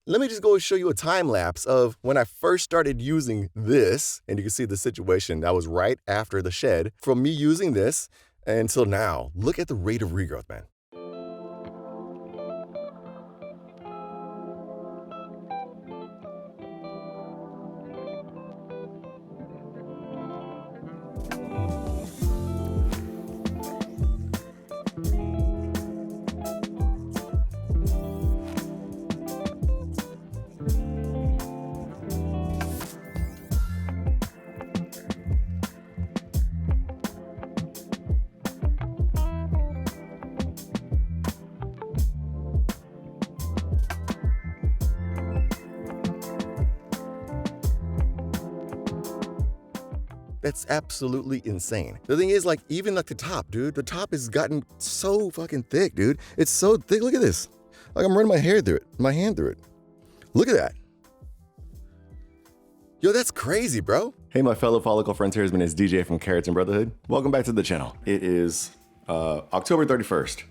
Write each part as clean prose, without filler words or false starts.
let me just go show you a time lapse of when I first started using this, and you can see the situation that was right after the shed, from me using this until now. Look at the rate of regrowth, man. That's absolutely insane. The thing is, like, even like the top, dude, the top has gotten so fucking thick, dude. It's so thick. Look at this. Like, I'm running my hand through it. Look at that. Yo, that's crazy, bro. Hey, my fellow follicle friends, here's my name is DJ from Carrots and Brotherhood. Welcome back to the channel. It is October 31st.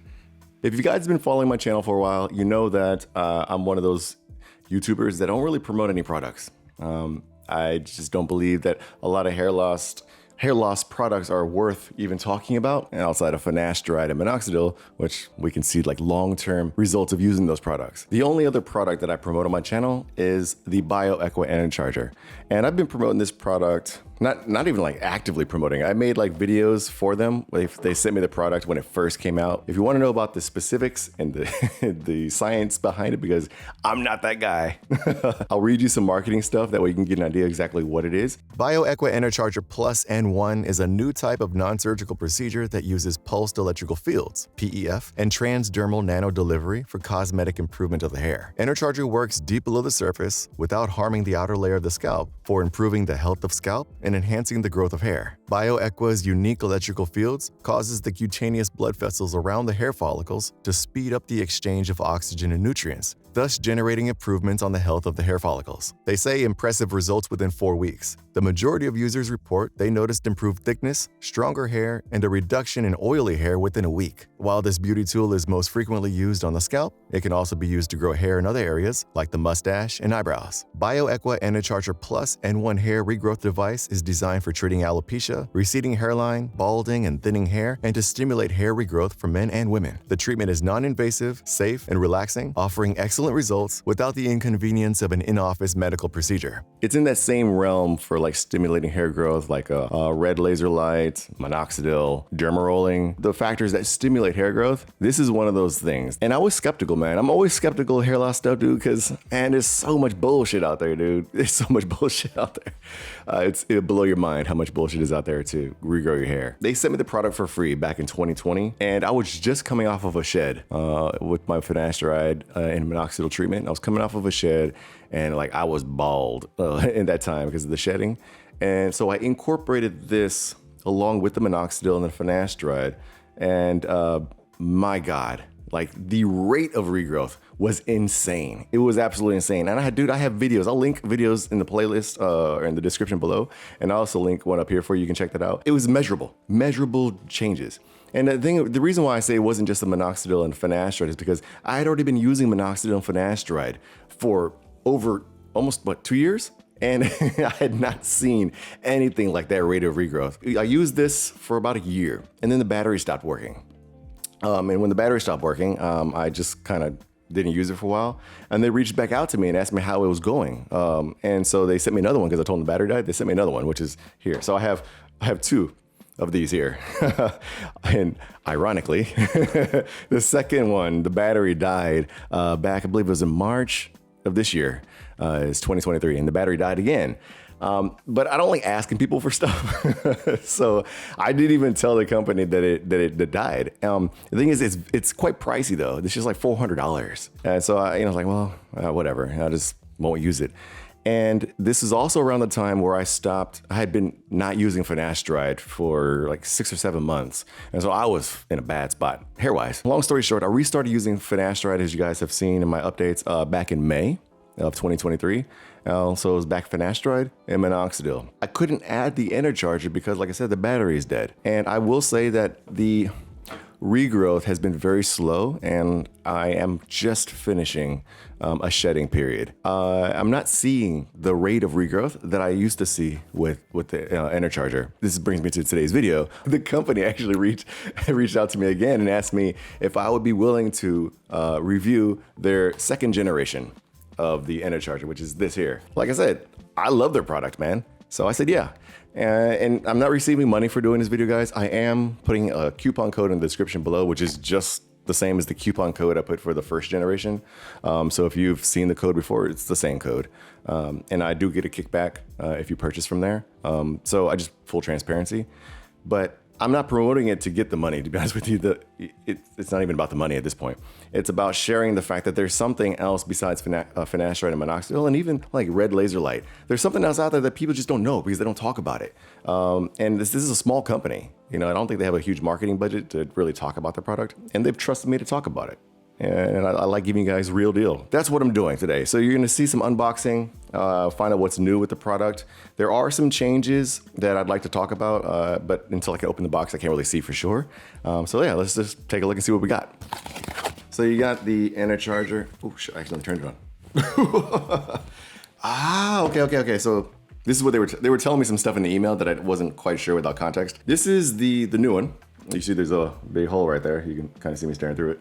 If you guys have been following my channel for a while, you know that I'm one of those YouTubers that don't really promote any products. I just don't believe that a lot of hair loss products are worth even talking about, and outside of finasteride and minoxidil, which we can see like long-term results of using those products. The only other product that I promote on my channel is the BioEqua Enercharger. And I've been promoting this product, not even like actively promoting it. I made like videos for them. They sent me the product when it first came out. If you want to know about the specifics and the science behind it, because I'm not that guy, I'll read you some marketing stuff. That way you can get an idea exactly what it is. BioEqua Enercharger Plus N1 is a new type of non-surgical procedure that uses pulsed electrical fields, PEF, and transdermal nano delivery for cosmetic improvement of the hair. Enercharger works deep below the surface without harming the outer layer of the scalp for improving the health of scalp and enhancing the growth of hair. BioEqua's unique electrical fields causes the cutaneous blood vessels around the hair follicles to speed up the exchange of oxygen and nutrients, thus generating improvements on the health of the hair follicles. They say impressive results within 4 weeks. The majority of users report they noticed improved thickness, stronger hair, and a reduction in oily hair within a week. While this beauty tool is most frequently used on the scalp, it can also be used to grow hair in other areas like the mustache and eyebrows. BioEqua Enercharger Plus N1 hair regrowth device is designed for treating alopecia, receding hairline, balding, and thinning hair, and to stimulate hair regrowth for men and women. The treatment is non-invasive, safe, and relaxing, offering excellent results without the inconvenience of an in-office medical procedure. It's in that same realm for like stimulating hair growth, like a red laser light, minoxidil, derma rolling, the factors that stimulate hair growth. This is one of those things. And I was skeptical, man. I'm always skeptical of hair loss stuff, dude, because, man, there's so much bullshit out there, dude. There's so much bullshit out there. It'll blow your mind how much bullshit is out there to regrow your hair. They sent me the product for free back in 2020, and I was just coming off of a shed with my finasteride and minoxidil treatment. I was coming off of a shed, and like I was bald in that time because of the shedding. And so I incorporated this along with the minoxidil and the finasteride, and my God, like the rate of regrowth was insane. It was absolutely insane. And I have videos. I'll link videos in the playlist or in the description below. And I'll also link one up here for you. You can check that out. It was measurable changes. And the reason why I say it wasn't just the minoxidil and finasteride is because I had already been using minoxidil and finasteride for over almost, 2 years? And I had not seen anything like that rate of regrowth. I used this for about a year, and then the battery stopped working. And when the battery stopped working, I just kind of didn't use it for a while. And they reached back out to me and asked me how it was going. And so they sent me another one because I told them the battery died. They sent me another one, which is here. So I have 2 of these here. And ironically, the second one, the battery died back, I believe it was in March of this year. It's 2023, and the battery died again. But I don't like asking people for stuff. So I didn't even tell the company that it died. The thing is, it's quite pricey though. It's just like $400. And so I was like, well, whatever. I just won't use it. And this is also around the time where I had been not using finasteride for like 6 or 7 months. And so I was in a bad spot hair-wise. Long story short, I restarted using finasteride, as you guys have seen in my updates, back in May of 2023. So it was back finasteride and minoxidil. I couldn't add the Enercharger because, like I said, the battery is dead. And I will say that the regrowth has been very slow, and I am just finishing a shedding period. I'm not seeing the rate of regrowth that I used to see with the Enercharger. This brings me to today's video. The company actually reached out to me again and asked me if I would be willing to review their second generation of the Enercharger, which is this here. Like I said, I love their product, man. So I said, yeah. And I'm not receiving money for doing this video, guys. I am putting a coupon code in the description below, which is just the same as the coupon code I put for the first generation. So if you've seen the code before, it's the same code. And I do get a kickback if you purchase from there. So I just full transparency. But I'm not promoting it to get the money, to be honest with you. It's not even about the money at this point. It's about sharing the fact that there's something else besides finasteride and minoxidil, and even like red laser light. There's something else out there that people just don't know because they don't talk about it. And this is a small company. You know, I don't think they have a huge marketing budget to really talk about their product, and they've trusted me to talk about it. And I like giving you guys real deal. That's what I'm doing today. So you're gonna see some unboxing, find out what's new with the product. There are some changes that I'd like to talk about, but until I can open the box, I can't really see for sure. So yeah, let's just take a look and see what we got. So you got the Enercharger. Oh, I accidentally turned it on. Okay. So this is what they were telling me some stuff in the email that I wasn't quite sure without context. This is the new one. You see there's a big hole right there. You can kind of see me staring through it.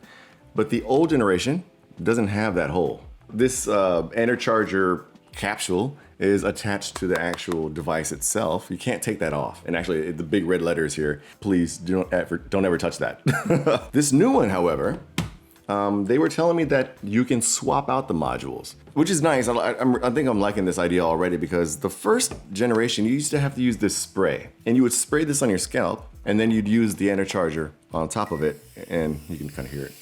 But the old generation doesn't have that hole. This Enercharger capsule is attached to the actual device itself. You can't take that off. And actually, the big red letters here, please don't ever touch that. This new one, however, they were telling me that you can swap out the modules, which is nice. I think I'm liking this idea already, because the first generation, you used to have to use this spray, and you would spray this on your scalp, and then you'd use the Enercharger on top of it, and you can kind of hear it.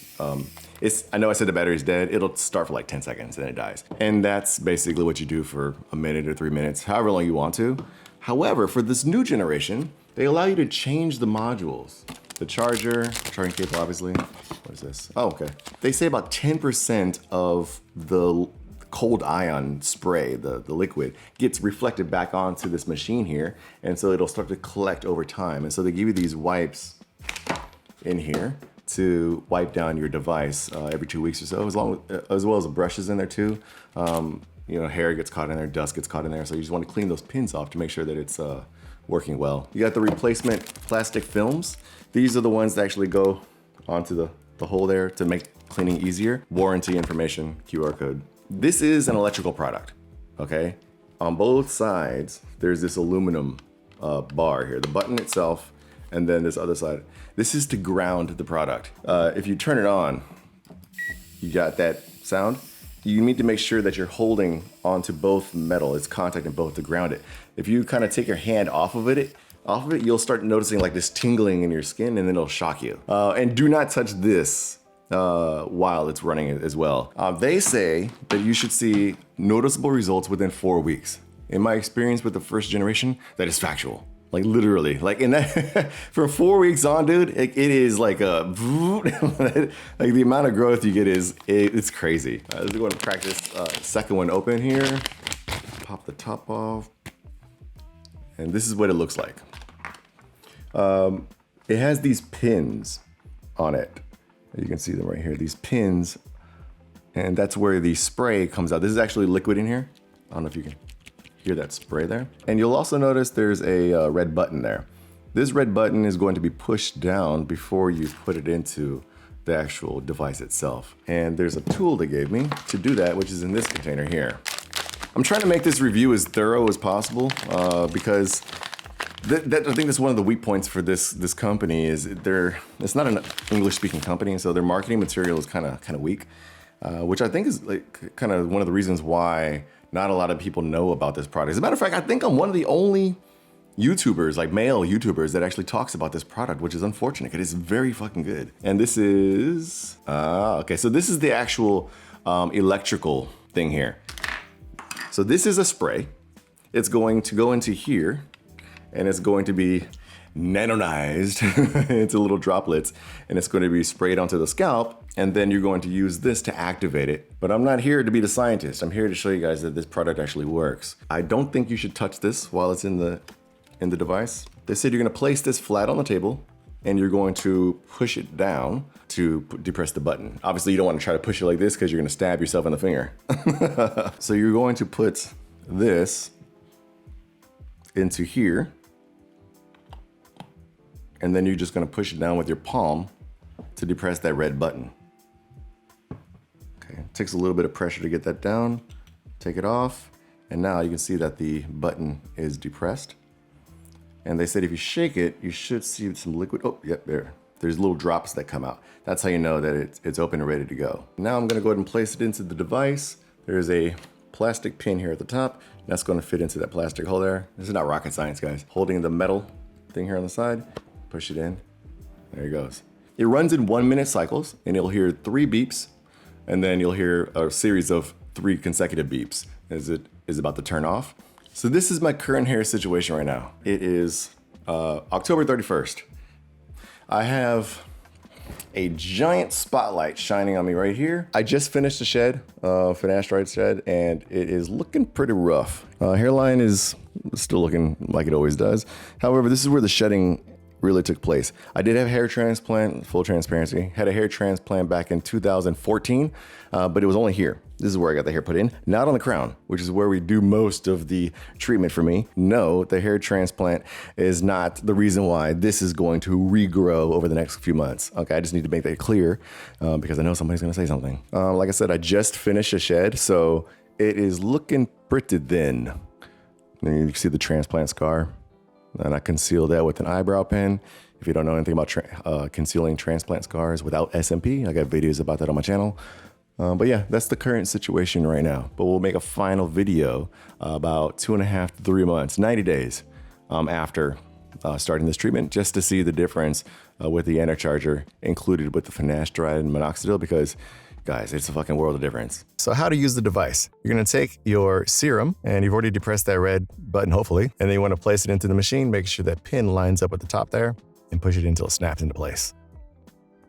I know I said the battery's dead. It'll start for like 10 seconds, then it dies. And that's basically what you do for a minute or 3 minutes, however long you want to. However, for this new generation, they allow you to change the modules. The charger, charging cable, obviously. What is this? Oh, okay. They say about 10% of the cold ion spray, the liquid, gets reflected back onto this machine here. And so it'll start to collect over time. And so they give you these wipes in here to wipe down your device every 2 weeks or so, as well as brushes in there too. You know, hair gets caught in there, dust gets caught in there, so you just want to clean those pins off to make sure that it's working well. You got the replacement plastic films. These are the ones that actually go onto the hole there to make cleaning easier. Warranty information, QR code. This is an electrical product, okay? On both sides, there's this aluminum bar here, the button itself, and then this other side. This is to ground the product. If you turn it on, you got that sound. You need to make sure that you're holding onto both metal. It's contact in both to ground it. If you kind of take your hand off of it, you'll start noticing like this tingling in your skin, and then it'll shock you. And do not touch this while it's running as well. They say that you should see noticeable results within 4 weeks. In my experience with the first generation, that is factual. Like literally, like in that, from 4 weeks on, dude, it is like a, like the amount of growth you get it's crazy. Let's go and practice second one open here. Pop the top off. And this is what it looks like. It has these pins on it. You can see them right here, these pins. And that's where the spray comes out. This is actually liquid in here. I don't know if you can hear that spray there. And you'll also notice there's a red button there. This red button is going to be pushed down before you put it into the actual device itself. And there's a tool they gave me to do that, which is in this container here. I'm trying to make this review as thorough as possible because I think that's one of the weak points for this company is it's not an English speaking company, so their marketing material is kind of weak, which I think is like kind of one of the reasons why not a lot of people know about this product. As a matter of fact, I think I'm one of the only YouTubers, like male YouTubers, that actually talks about this product, which is unfortunate because it's very fucking good. And this is, okay, so this is the actual electrical thing here. So this is a spray. It's going to go into here and it's going to be nanonized into little droplets, and it's going to be sprayed onto the scalp, and then you're going to use this to activate it. But I'm not here to be the scientist. I'm here to show you guys that this product actually works. I don't think you should touch this while it's in the device. They said you're going to place this flat on the table, and you're going to push it down to depress the button. Obviously, you don't want to try to push it like this because you're going to stab yourself in the finger. So you're going to put this into here, and then you're just going to push it down with your palm to depress that red button. Okay, it takes a little bit of pressure to get that down. Take it off, and now you can see that the button is depressed. And they said if you shake it, you should see some liquid. Oh, yep, there. There's little drops that come out. That's how you know that it's open and ready to go. Now I'm gonna go ahead and place it into the device. There's a plastic pin here at the top. That's gonna fit into that plastic hole there. This is not rocket science, guys. Holding the metal thing here on the side, push it in. There it goes. It runs in 1 minute cycles, and you'll hear 3 beeps, and then you'll hear a series of 3 consecutive beeps as it is about to turn off. So this is my current hair situation right now. It is October 31st. I have a giant spotlight shining on me right here. I just finished the shed, finasteride shed, and it is looking pretty rough. Hairline is still looking like it always does. However, this is where the shedding really took place. I did have a hair transplant, full transparency. Had a hair transplant back in 2014, but it was only here. This is where I got the hair put in, not on the crown, which is where we do most of the treatment for me. No, the hair transplant is not the reason why this is going to regrow over the next few months. Okay, I just need to make that clear because I know somebody's gonna say something. Like I said, I just finished a shed, so it is looking pretty thin. And you can see the transplant scar. And I conceal that with an eyebrow pen. If you don't know anything about concealing transplant scars without SMP, I got videos about that on my channel. But yeah, that's the current situation right now. But we'll make a final video about 2.5 to 3 months, 90 days after starting this treatment, just to see the difference with the Energizer included with the finasteride and minoxidil, because guys, it's a fucking world of difference. So how to use the device. You're gonna take your serum, and you've already depressed that red button, hopefully, and then you wanna place it into the machine, make sure that pin lines up at the top there, and push it until it snaps into place.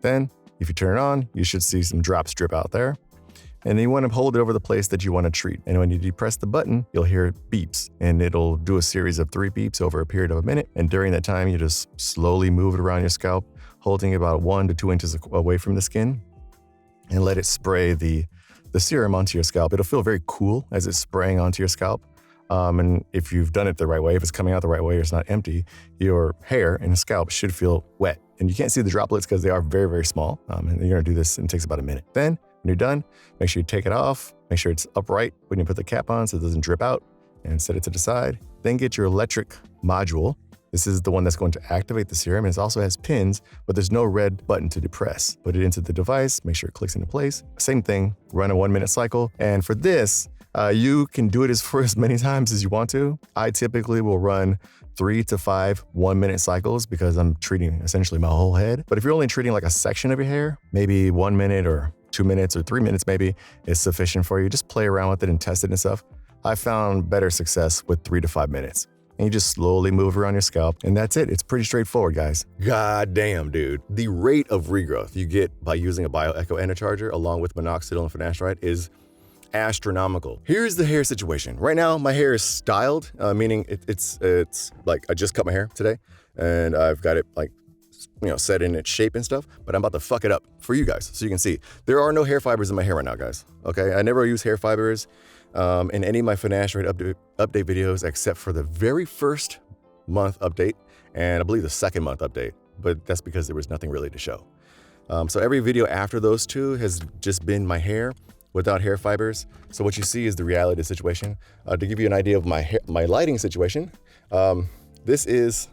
Then, if you turn it on, you should see some drops drip out there. And then you wanna hold it over the place that you wanna treat. And when you depress the button, you'll hear beeps, and it'll do a series of 3 beeps over a period of a minute. And during that time, you just slowly move it around your scalp, holding it about 1 to 2 inches away from the skin, and let it spray the serum onto your scalp. It'll feel very cool as it's spraying onto your scalp. And if you've done it the right way, if it's coming out the right way or it's not empty, your hair and scalp should feel wet. And you can't see the droplets because they are very, very small. And you're gonna do this, and it takes about a minute. Then, when you're done, make sure you take it off, make sure it's upright when you put the cap on so it doesn't drip out, and set it to the side. Then get your electric module. This is the one that's going to activate the serum, and it also has pins, but there's no red button to depress. Put it into the device, make sure it clicks into place. Same thing, run a 1 minute cycle. And for this, you can do it for as many times as you want to. I typically will run 3 to 5 1 minute cycles because I'm treating essentially my whole head. But if you're only treating like a section of your hair, maybe 1 minute or 2 minutes or 3 minutes maybe is sufficient for you. Just play around with it and test it and stuff. I found better success with 3 to 5 minutes. And you just slowly move around your scalp, and that's it. It's pretty straightforward, guys. God damn, dude. The rate of regrowth you get by using a BioEqua Enercharger along with minoxidil and finasteride is astronomical. Here's the hair situation. Right now, my hair is styled, meaning it's like I just cut my hair today, and I've got it like, you know, set in its shape and stuff, but I'm about to fuck it up for you guys so you can see. There are no hair fibers in my hair right now, guys. Okay, I never use hair fibers in any of my finasteride update videos except for the very first month update and I believe the second month update, but that's because there was nothing really to show. So every video after those two has just been my hair without hair fibers. So what you see is the reality of the situation. To give you an idea of my lighting situation, this is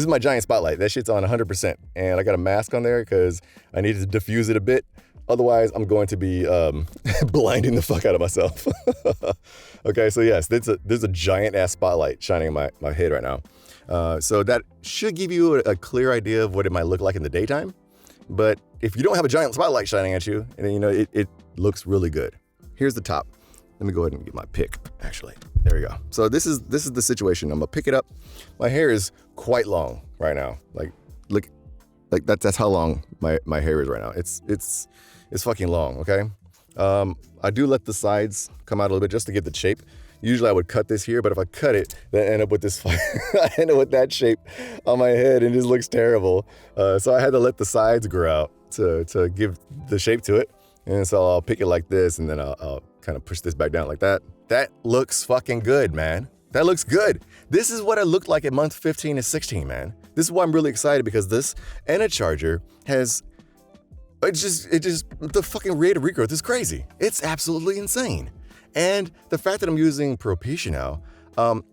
my giant spotlight. That shit's on 100%, and I got a mask on there because I needed to diffuse it a bit. Otherwise, I'm going to be blinding the fuck out of myself. Okay, so yes, there's a giant ass spotlight shining in my head right now. So that should give you a clear idea of what it might look like in the daytime. But if you don't have a giant spotlight shining at you, and you know, it looks really good. Here's the top. Let me go ahead and get my pick, actually. There we go. So this is the situation. I'm gonna pick it up. My hair is quite long right now. Like, look, like that's how long my hair is right now. It's fucking long, okay? I do let the sides come out a little bit just to get the shape. Usually I would cut this here, but if I cut it, then I end up with this, I end up with that shape on my head and it just looks terrible. So I had to let the sides grow out to give the shape to it. And so I'll pick it like this, and then I'll kind of push this back down like that. That looks fucking good, man. That looks good. This is what it looked like at month 15 and 16, man. This is why I'm really excited, because this Energizing has, the fucking rate of regrowth is crazy. It's absolutely insane. And the fact that I'm using Propecia now,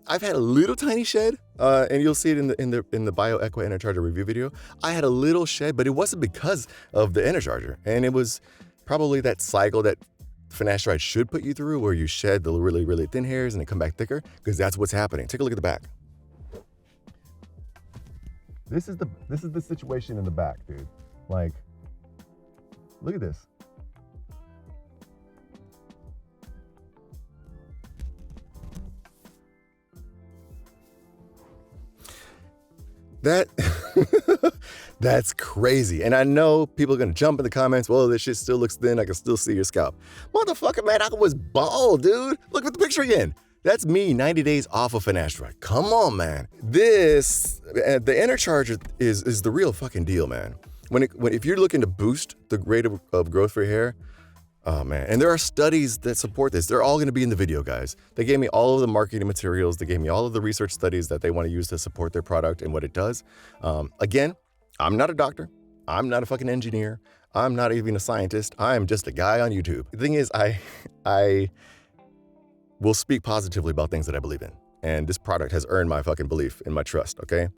I've had a little tiny shed, and you'll see it in the BioEqua Enercharger review video. I had a little shed, but it wasn't because of the Energizing, and it was probably that cycle that finasteride should put you through, where you shed the really, really thin hairs and they come back thicker, because that's what's happening. Take a look at the back. This is the situation in the back, dude. Like, look at this. That's crazy. And I know people are gonna jump in the comments, well, this shit still looks thin, I can still see your scalp. Motherfucker, man, I was bald, dude. Look at the picture again. That's me 90 days off of finasteride. Come on, man. This, the Energizing is the real fucking deal, man. If you're looking to boost the rate of growth for your hair, oh man, and there are studies that support this. They're all gonna be in the video, guys. They gave me all of the marketing materials. They gave me all of the research studies that they wanna use to support their product and what it does. Again, I'm not a doctor. I'm not a fucking engineer. I'm not even a scientist. I'm just a guy on YouTube. The thing is, I will speak positively about things that I believe in. And this product has earned my fucking belief and my trust, okay?